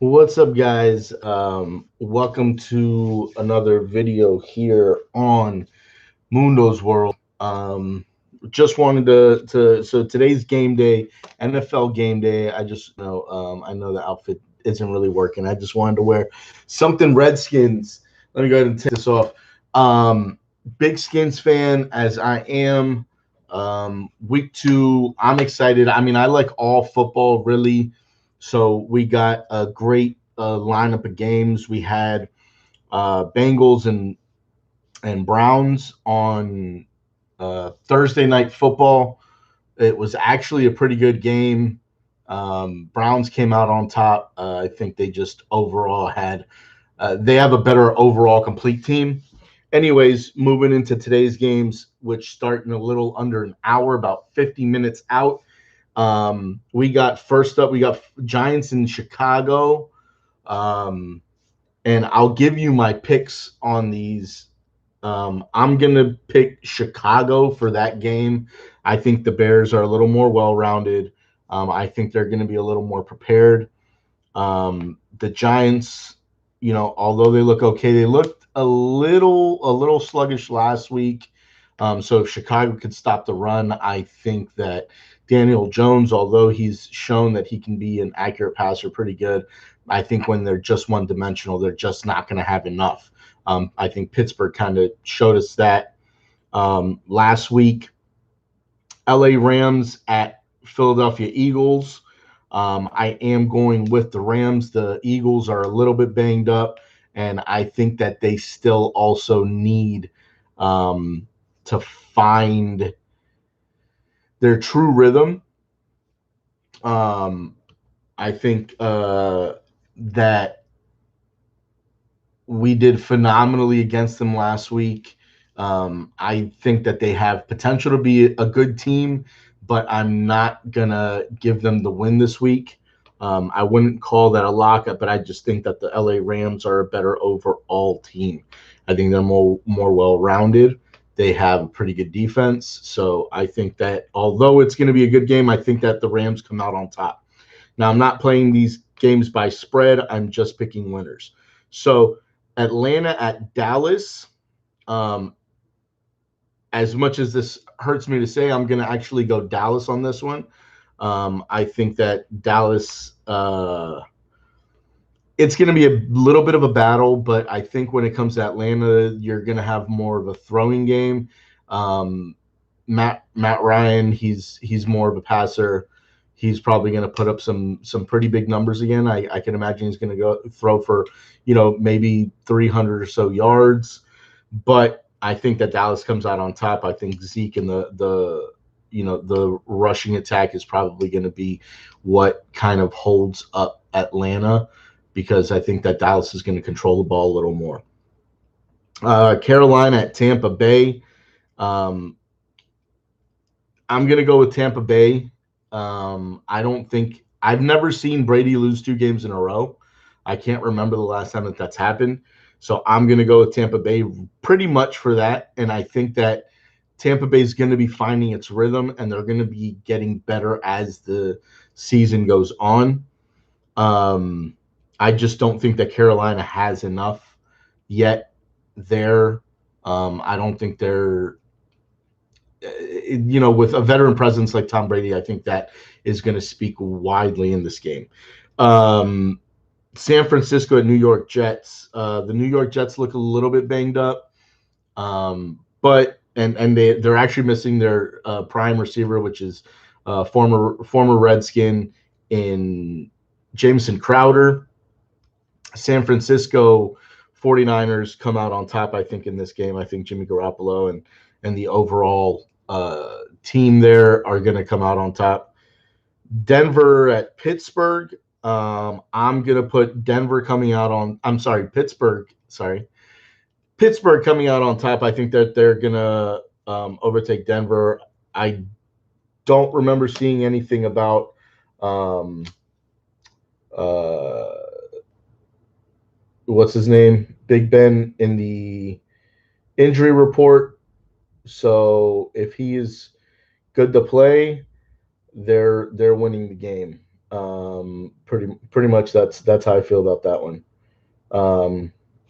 What's up, guys? Welcome to another video here on Mundo's World. Just wanted so today's game day, NFL game day. I know the outfit isn't really working. I just wanted to wear something Redskins. Let me go ahead and take this off. Um, Big Skins fan as I am. Week two, I'm excited. I mean, I like all football really. So we got a great lineup of games. We had Bengals and Browns on Thursday night football. It was actually a pretty good game. Browns came out on top. I think they just overall they have a better overall complete team. Anyways, moving into today's games, which start in a little under an hour, about 50 minutes out. We got first up, we got Giants in Chicago. Um, and I'll give you my picks on these. I'm going to pick Chicago for that game. I think the Bears are a little more well rounded. I think they're going to be a little more prepared. The Giants, although they look okay, they looked a little sluggish last week. So if Chicago could stop the run, I think that Daniel Jones, although he's shown that he can be an accurate passer pretty good, I think when they're just one dimensional, they're just not going to have enough. I think Pittsburgh kind of showed us that last week. LA Rams at Philadelphia Eagles. I am going with the Rams. The Eagles are a little bit banged up, and I think that they still also need to find their true rhythm. Um, I think that we did phenomenally against them last week. I think that they have potential to be a good team, but I'm not going to give them the win this week. I wouldn't call that a lockup, but I just think that the LA Rams are a better overall team. I think they're more well rounded. They have a pretty good defense. So I think that although it's going to be a good game, I think that the Rams come out on top. Now, I'm not playing these games by spread. I'm just picking winners. So Atlanta at Dallas. Um, as much as this hurts me to say, I'm going to actually go Dallas on this one. I think that Dallas, it's going to be a little bit of a battle, but I think when it comes to Atlanta, you're going to have more of a throwing game. Um, Matt Ryan, he's more of a passer. He's probably going to put up some pretty big numbers again. I can imagine he's going to go throw for, maybe 300 or so yards. But I think that Dallas comes out on top. I think Zeke and the rushing attack is probably going to be what kind of holds up Atlanta, because I think that Dallas is going to control the ball a little more. Carolina at Tampa Bay. Um, I'm going to go with Tampa Bay. I don't think I've never seen Brady lose two games in a row. I can't remember the last time that that's happened. So I'm going to go with Tampa Bay pretty much for that. And I think that Tampa Bay is going to be finding its rhythm, and they're going to be getting better as the season goes on. Um, I just don't think that Carolina has enough yet there. I don't think they're, with a veteran presence like Tom Brady, I think that is going to speak widely in this game. Um, San Francisco at New York Jets. The New York Jets look a little bit banged up, but they're actually missing their prime receiver, which is former Redskin in Jameson Crowder. San Francisco 49ers come out on top, I think, in this game. I think Jimmy Garoppolo and the overall team there are going to come out on top. Denver at Pittsburgh. I'm going to put Denver coming out on – I'm sorry, Pittsburgh. Sorry. Pittsburgh coming out on top. I think that they're going to overtake Denver. I don't remember seeing anything about what's his name? Big Ben in the injury report. So if he is good to play, they're winning the game. Pretty much that's how I feel about that one.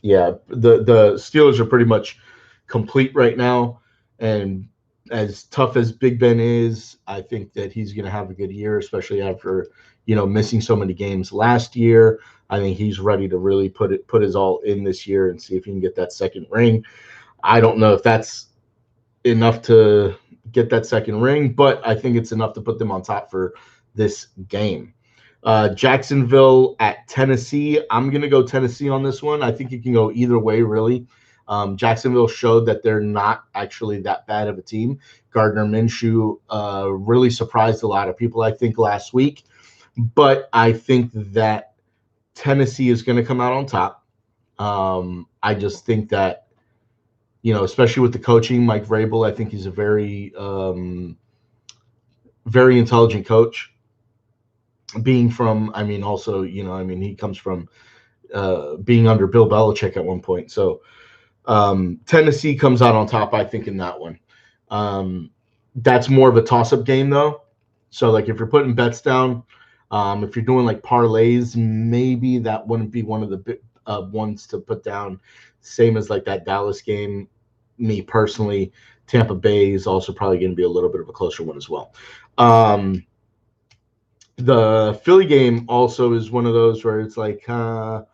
Yeah, the Steelers are pretty much complete right now, and as tough as Big Ben is, I think that he's going to have a good year, especially after missing so many games last year. I think he's ready to really put his all in this year and see if he can get that second ring. I don't know if that's enough to get that second ring, but I think it's enough to put them on top for this game. Jacksonville at Tennessee. I'm going to go Tennessee on this one. I think it can go either way, really. Jacksonville showed that they're not actually that bad of a team. Gardner Minshew really surprised a lot of people, I think, last week. But I think that Tennessee is going to come out on top. I just think that, especially with the coaching, Mike Vrabel, I think he's a very, very intelligent coach. Being from, also, he comes from being under Bill Belichick at one point. So Tennessee comes out on top, I think, in that one. That's more of a toss-up game, though. So, like, if you're putting bets down, if you're doing, like, parlays, maybe that wouldn't be one of the ones to put down. Same as, like, that Dallas game. Me, personally, Tampa Bay is also probably going to be a little bit of a closer one as well. The Philly game also is one of those where it's like, but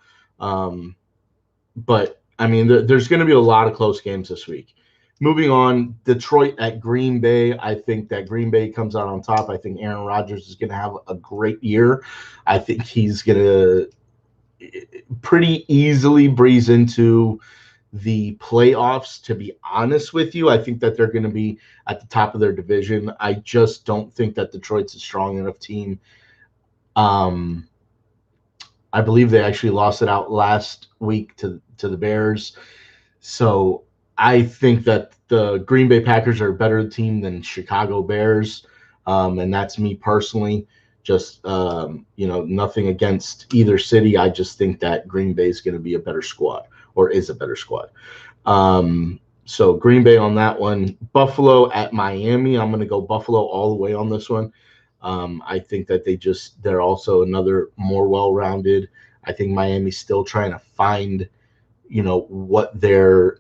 there's going to be a lot of close games this week. Moving on, Detroit at Green Bay. I think that Green Bay comes out on top. I think Aaron Rodgers is going to have a great year. I think he's going to pretty easily breeze into the playoffs, to be honest with you. I think that they're going to be at the top of their division. I just don't think that Detroit's a strong enough team. I believe they actually lost it out last week to the Bears. So I think that the Green Bay Packers are a better team than Chicago Bears. And that's me personally. Just, nothing against either city. I just think that Green Bay is going to be a better squad, or is a better squad. So Green Bay on that one. Buffalo at Miami. I'm going to go Buffalo all the way on this one. I think that they're also another more well-rounded. I think Miami's still trying to find, what their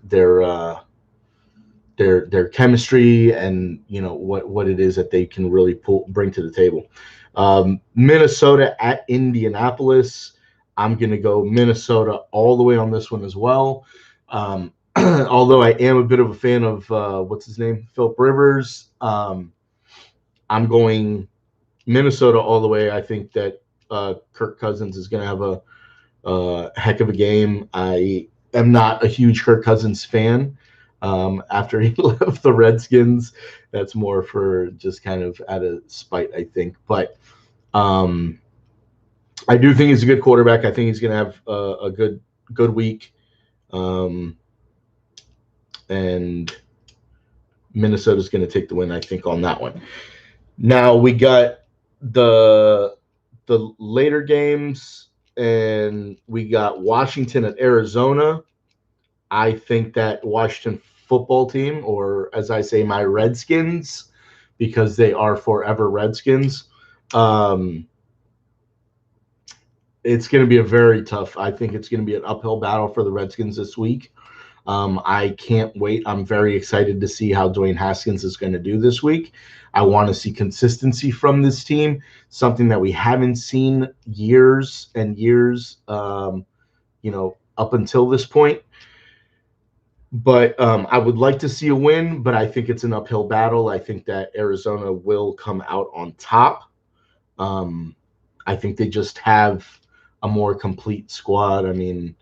chemistry and, what it is that they can really bring to the table. Minnesota at Indianapolis. I'm going to go Minnesota all the way on this one as well. Although I am a bit of a fan of, what's his name? Philip Rivers. I'm going Minnesota all the way. I think that Kirk Cousins is going to have a heck of a game. I am not a huge Kirk Cousins fan after he left the Redskins. That's more for just kind of out of spite, I think. But I do think he's a good quarterback. I think he's going to have a good week. And Minnesota's going to take the win, I think, on that one. Now we got the later games, and we got Washington at Arizona. I think that Washington football team, or as I say, my Redskins, because they are forever Redskins, it's going to be a very tough. I think it's going to be an uphill battle for the Redskins this week. I can't wait. I'm very excited to see how Dwayne Haskins is going to do this week. I want to see consistency from this team, something that we haven't seen years and years, up until this point. But I would like to see a win, but I think it's an uphill battle. I think that Arizona will come out on top. I think they just have a more complete squad. I mean,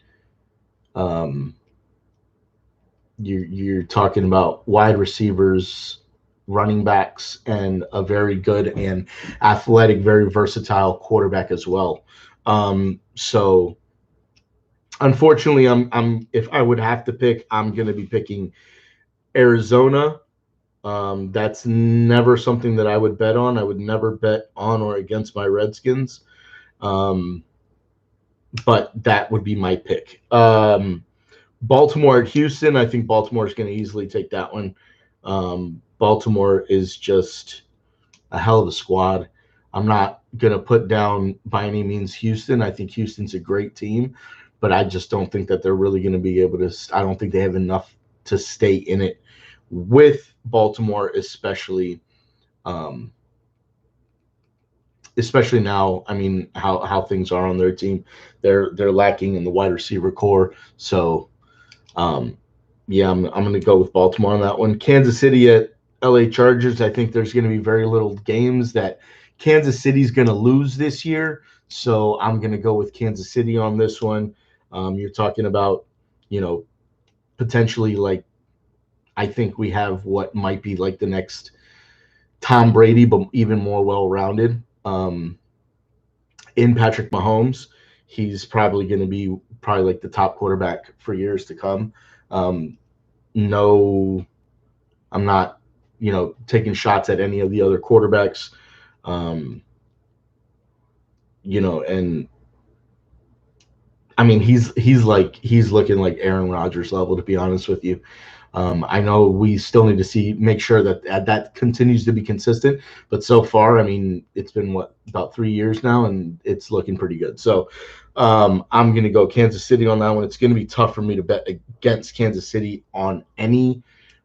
you're talking about wide receivers, running backs, and a very good and athletic, very versatile quarterback as well. So unfortunately, I'm if I would have to pick, I'm going to be picking Arizona. That's never something that I would bet on. I would never bet on or against my Redskins. But that would be my pick. Baltimore at Houston. I think Baltimore is going to easily take that one. Baltimore is just a hell of a squad. I'm not going to put down by any means Houston. I think Houston's a great team, but I just don't think that they're really going to be able to. I don't think they have enough to stay in it with Baltimore, um, especially now. I mean, how things are on their team, they're lacking in the wide receiver core. So, um, yeah, I'm going to go with Baltimore on that one. Kansas City at LA Chargers. I think there's going to be very little games that Kansas City's going to lose this year. So I'm going to go with Kansas City on this one. You're talking about, you know, potentially like, I think we have what might be like the next Tom Brady, but even more well-rounded. In Patrick Mahomes, he's probably going to be probably like the top quarterback for years to come. No, I'm not, taking shots at any of the other quarterbacks. Um, and I mean, he's looking like Aaron Rodgers level, to be honest with you. I know we still need to make sure that continues to be consistent, but so far, I mean, it's been about 3 years now, and it's looking pretty good. So I'm going to go Kansas City on that one. It's going to be tough for me to bet against Kansas City on any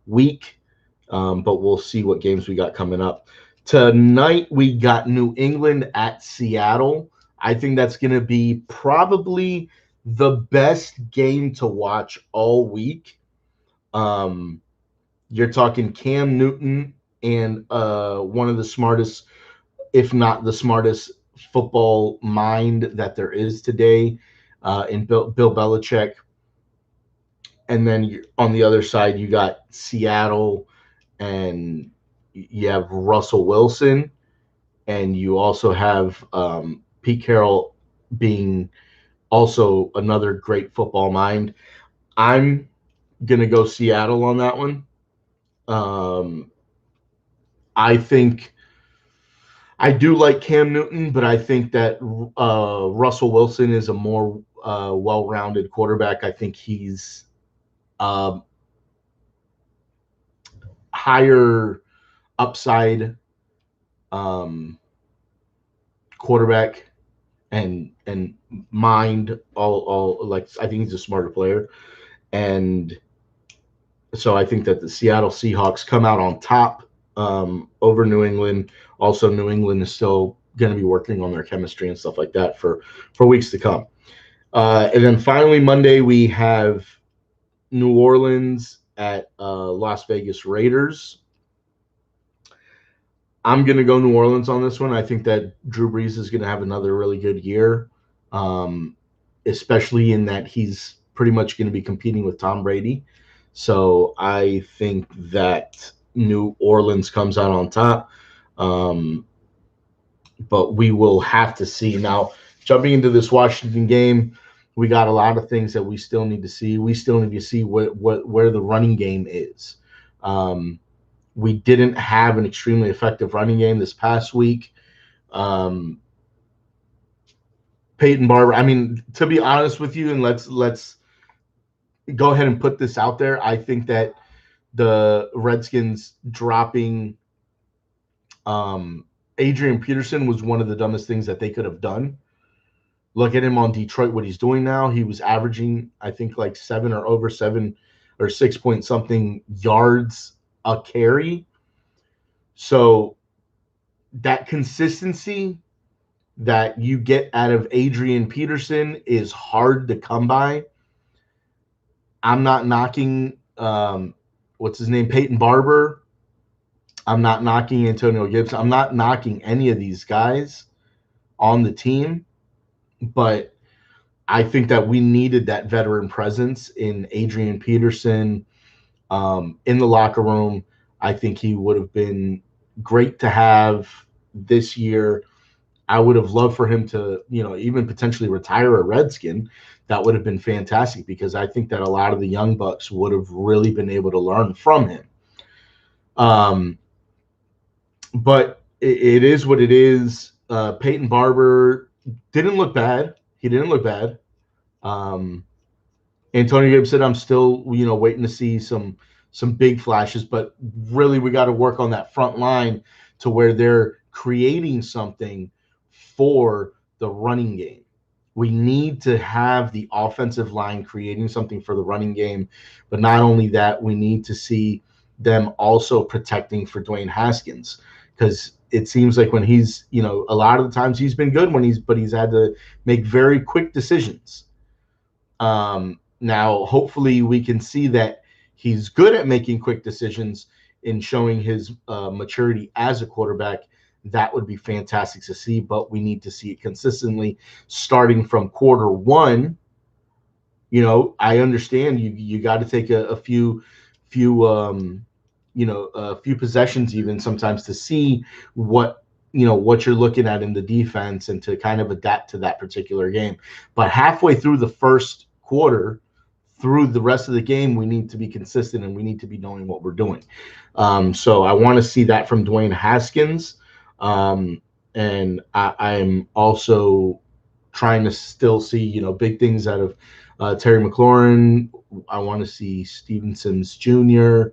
week, but we'll see what games we got coming up. Tonight, we got New England at Seattle. I think that's going to be probably the best game to watch all week. You're talking Cam Newton and one of the smartest, if not the smartest, football mind that there is today in Bill Belichick. And then on the other side, you got Seattle, and you have Russell Wilson, and you also have Pete Carroll being also another great football mind. I'm going to go Seattle on that one. I think I do like Cam Newton, but I think that Russell Wilson is a more well-rounded quarterback. I think he's higher upside quarterback and mind. All like I think he's a smarter player, and so I think that the Seattle Seahawks come out on top over New England. Also, New England is still going to be working on their chemistry and stuff like that for weeks to come. And then finally, Monday, we have New Orleans at Las Vegas Raiders. I'm going to go New Orleans on this one. I think that Drew Brees is going to have another really good year, especially in that he's pretty much going to be competing with Tom Brady. So I think that New Orleans comes out on top. But we will have to see. Now, jumping into this Washington game, we got a lot of things that we still need to see. We still need to see where the running game is. We didn't have an extremely effective running game this past week. Peyton Barber, I mean, to be honest with you, and let's go ahead and put this out there, I think that the Redskins dropping Adrian Peterson was one of the dumbest things that they could have done. Look at him on Detroit, what he's doing now. He was averaging, I think, like 7 or 6 point something yards a carry. So that consistency that you get out of Adrian Peterson is hard to come by. I'm not knocking what's his name, Peyton Barber. I'm not knocking Antonio Gibson. I'm not knocking any of these guys on the team, but I think that we needed that veteran presence in Adrian Peterson in the locker room. I think he would have been great to have this year. I would have loved for him to, even potentially retire a Redskin. That would have been fantastic because I think that a lot of the young bucks would have really been able to learn from him. But it is what it is. Peyton Barber didn't look bad. He didn't look bad. Antonio Gibson, I'm still, waiting to see some big flashes, but really we got to work on that front line to where they're creating something for the running game. We need to have the offensive line creating something for the running game. But not only that, we need to see them also protecting for Dwayne Haskins, because it seems like when he's, a lot of the times he's been good but he's had to make very quick decisions. Now, hopefully we can see that he's good at making quick decisions in showing his maturity as a quarterback. That would be fantastic to see, but we need to see it consistently starting from quarter one. I understand you got to take a few possessions even sometimes to see what you're looking at in the defense and to kind of adapt to that particular game. But halfway through the first quarter, through the rest of the game, we need to be consistent and we need to be knowing what we're doing. So I want to see that from Dwayne Haskins. And I'm also trying to still see, big things out of Terry McLaurin. I want to see Steven Sims Jr.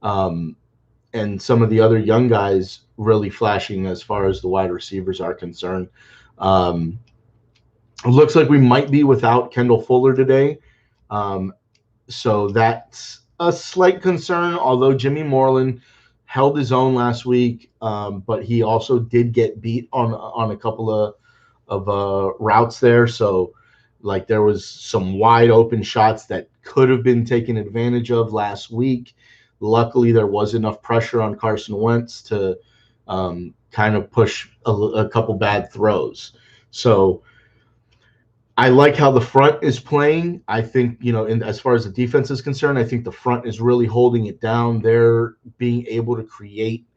And some of the other young guys really flashing as far as the wide receivers are concerned. It looks like we might be without Kendall Fuller today. So that's a slight concern, although Jimmy Moreland held his own last week, but he also did get beat on a couple of routes there. So, like, there was some wide open shots that could have been taken advantage of last week. Luckily, there was enough pressure on Carson Wentz to kind of push a couple bad throws. So I like how the front is playing. I think, as far as the defense is concerned, I think the front is really holding it down. They're being able to create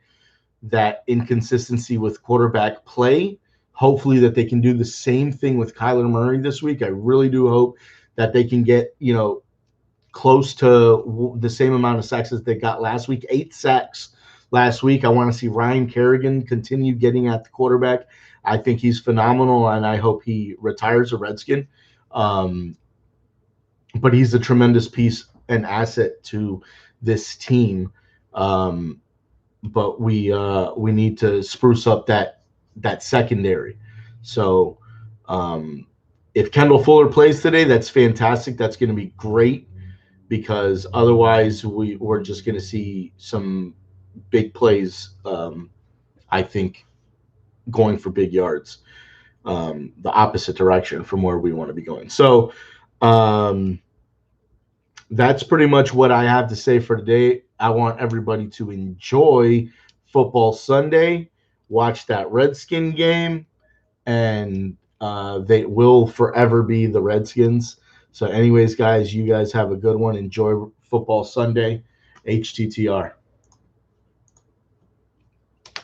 that inconsistency with quarterback play. Hopefully that they can do the same thing with Kyler Murray this week. I really do hope that they can get, close to the same amount of sacks as they got last week. 8 sacks last week. I want to see Ryan Kerrigan continue getting at the quarterback. I think he's phenomenal, and I hope he retires a Redskin. But he's a tremendous piece and asset to this team. But we need to spruce up that secondary. So if Kendall Fuller plays today, that's fantastic. That's going to be great, because otherwise we're just going to see some big plays, I think, going for big yards, the opposite direction from where we want to be going. So that's pretty much what I have to say for today. I want everybody to enjoy football Sunday, watch that Redskin game, and they will forever be the Redskins. So anyways, guys, you guys have a good one. Enjoy football Sunday. HTTR.